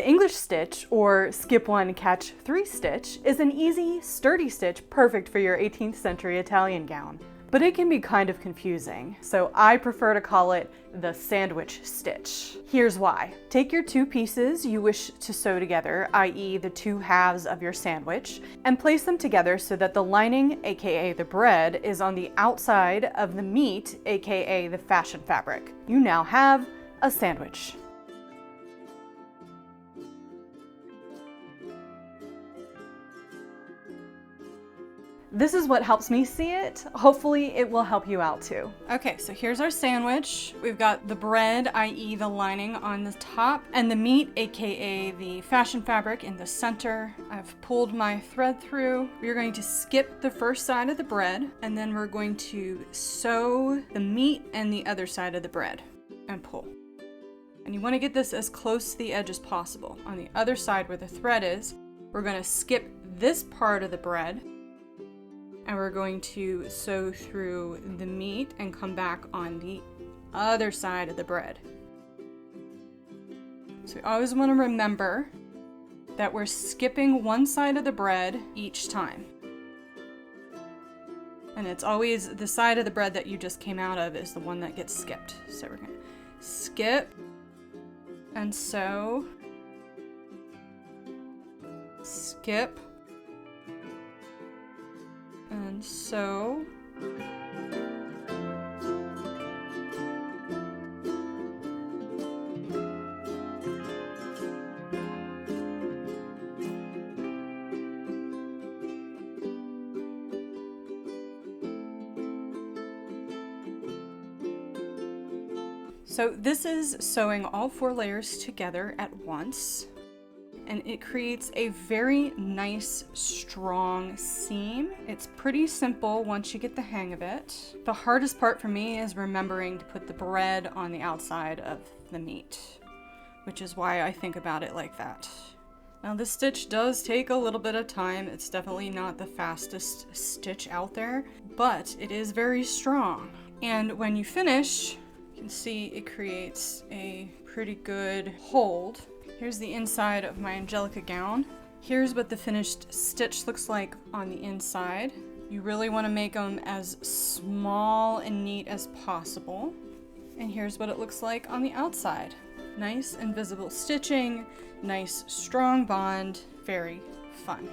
The English stitch, or skip one, catch three stitch, is an easy, sturdy stitch perfect for your 18th century Italian gown. But it can be kind of confusing, so I prefer to call it the sandwich stitch. Here's why. Take your two pieces you wish to sew together, i.e. the two halves of your sandwich, and place them together so that the lining, aka the bread, is on the outside of the meat, aka the fashion fabric. You now have a sandwich. This is what helps me see it. Hopefully it will help you out too. Okay, so here's our sandwich. We've got the bread, i.e. the lining on the top, and the meat, aka the fashion fabric, in the center. I've pulled my thread through. We're going to skip the first side of the bread, and then we're going to sew the meat and the other side of the bread and pull. And you want to get this as close to the edge as possible. On the other side where the thread is, we're going to skip this part of the bread, and we're going to sew through the meat and come back on the other side of the bread. So we always want to remember that we're skipping one side of the bread each time. And it's always the side of the bread that you just came out of is the one that gets skipped. So we're going to skip and sew, skip, and sew. So this is sewing all 4 layers together at once, and it creates a very nice, strong seam. It's pretty simple once you get the hang of it. The hardest part for me is remembering to put the bread on the outside of the meat, which is why I think about it like that. Now this stitch does take a little bit of time. It's definitely not the fastest stitch out there, but it is very strong. And when you finish, you can see it creates a pretty good hold. Here's the inside of my Angelica gown. Here's what the finished stitch looks like on the inside. You really want to make them as small and neat as possible. And here's what it looks like on the outside. Nice and visible stitching, nice strong bond, very fun.